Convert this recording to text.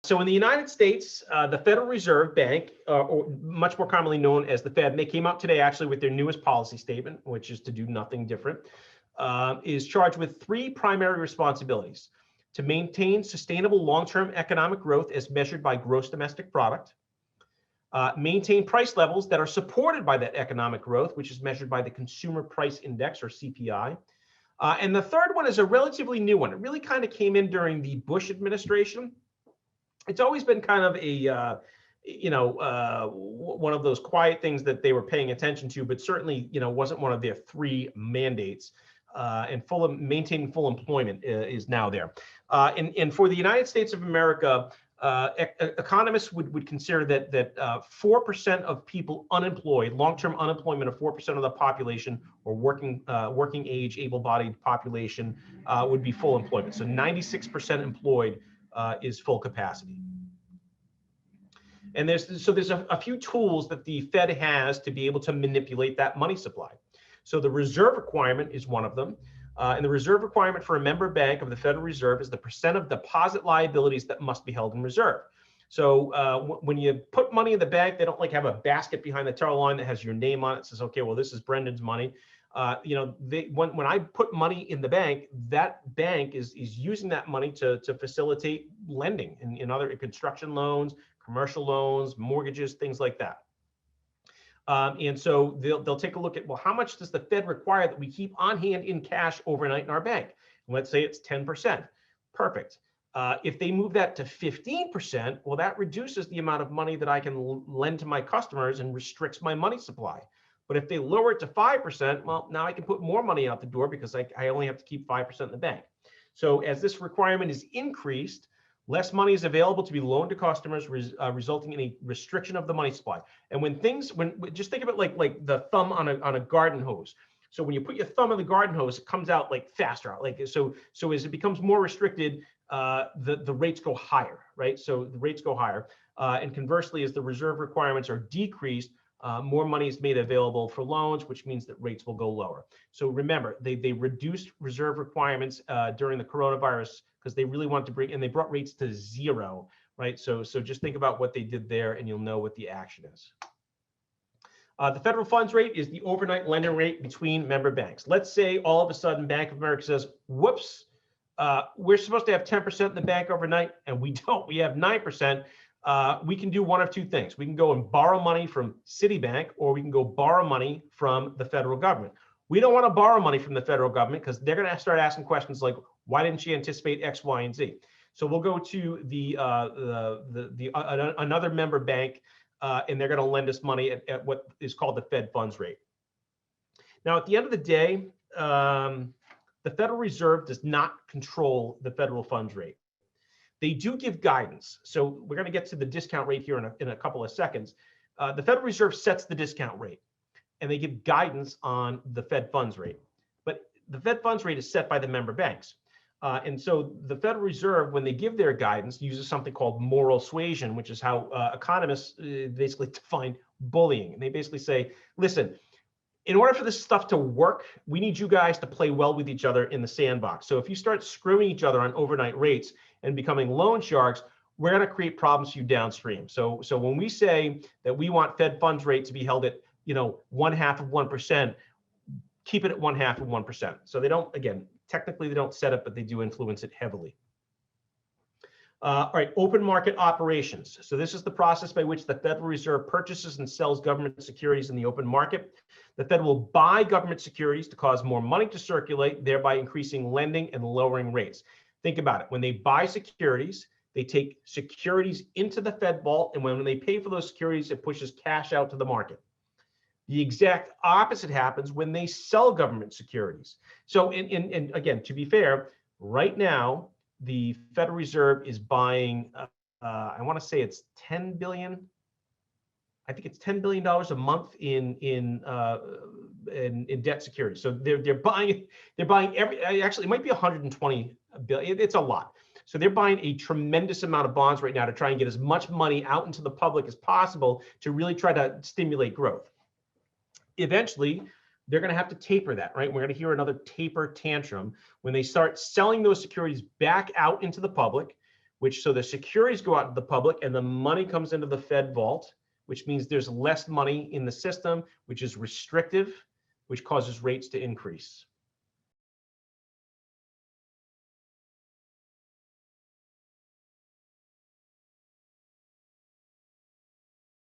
So in the United States, the Federal Reserve Bank, or much more commonly known as the Fed, and they came out today actually with their newest policy statement, which is to do nothing different, is charged with three primary responsibilities: to maintain sustainable long-term economic growth as measured by gross domestic product, maintain price levels that are supported by that economic growth, which is measured by the Consumer Price Index, or CPI. And the third one is a relatively new one. It really kind of came in during the Bush administration. It's always been kind of a, one of those quiet things that they were paying attention to, but certainly, wasn't one of their three mandates. And maintaining full employment is now there. And for the United States of America, economists would consider that 4% of people unemployed, long-term unemployment of 4% of the population, or working age, able-bodied population, would be full employment. So 96% employed is full capacity. And there's a few tools that the Fed has to be able to manipulate that money supply. So the reserve requirement is one of them. And the reserve requirement for a member bank of the Federal Reserve is the percent of deposit liabilities that must be held in reserve. So when you put money in the bank, they don't have a basket behind the teller line that has your name on it. It says, okay, well, this is Brendan's money. When I put money in the bank, that bank is using that money to facilitate lending in other construction loans, commercial loans, mortgages, things like that. And so they'll take a look at, well, how much does the Fed require that we keep on hand in cash overnight in our bank? And let's say it's 10%. Perfect. If they move that to 15%, well, that reduces the amount of money that I can lend to my customers and restricts my money supply. But if they lower it to 5%, well, now I can put more money out the door because I only have to keep 5% in the bank. So as this requirement is increased, less money is available to be loaned to customers, resulting in a restriction of the money supply. And just think of it like the thumb on a garden hose. So when you put your thumb on the garden hose, it comes out faster. So as it becomes more restricted, the rates go higher, right? So the rates go higher. And conversely, as the reserve requirements are decreased, more money is made available for loans, which means that rates will go lower. So remember, they reduced reserve requirements during the coronavirus because they really wanted to they brought rates to zero, right? So just think about what they did there and you'll know what the action is. The federal funds rate is the overnight lending rate between member banks. Let's say all of a sudden Bank of America says, whoops, we're supposed to have 10% in the bank overnight and we don't, we have 9%. We can do one of two things. We can go and borrow money from Citibank, or we can go borrow money from the federal government. We don't want to borrow money from the federal government because they're going to start asking questions like, why didn't you anticipate X, Y, and Z? So we'll go to another member bank, and they're going to lend us money at what is called the Fed funds rate. Now, at the end of the day, the Federal Reserve does not control the federal funds rate. They do give guidance. So we're going to get to the discount rate here in a couple of seconds. The Federal Reserve sets the discount rate, and they give guidance on the Fed funds rate. But the Fed funds rate is set by the member banks. And so the Federal Reserve, when they give their guidance, uses something called moral suasion, which is how economists basically define bullying. And they basically say, listen, in order for this stuff to work, we need you guys to play well with each other in the sandbox. So if you start screwing each other on overnight rates and becoming loan sharks, we're going to create problems for you downstream. So when we say that we want Fed funds rate to be held at 1/2 of 1%, keep it at 1/2 of 1%. So they don't, again, technically they don't set it, but they do influence it heavily. All right, open market operations. So this is the process by which the Federal Reserve purchases and sells government securities in the open market. The Fed will buy government securities to cause more money to circulate, thereby increasing lending and lowering rates. Think about it. When they buy securities, they take securities into the Fed vault, and when they pay for those securities, it pushes cash out to the market. The exact opposite happens when they sell government securities. So, and again, to be fair, right now, the Federal Reserve is buying, I want to say it's 10 billion. I think it's $10 billion a month in debt securities. So they're buying actually it might be 120 billion. It's a lot. So they're buying a tremendous amount of bonds right now to try and get as much money out into the public as possible to really try to stimulate growth. Eventually, they're going to have to taper that, right? We're going to hear another taper tantrum when they start selling those securities back out into the public. which so the securities go out to the public and the money comes into the Fed vault, which means there's less money in the system, which is restrictive, which causes rates to increase.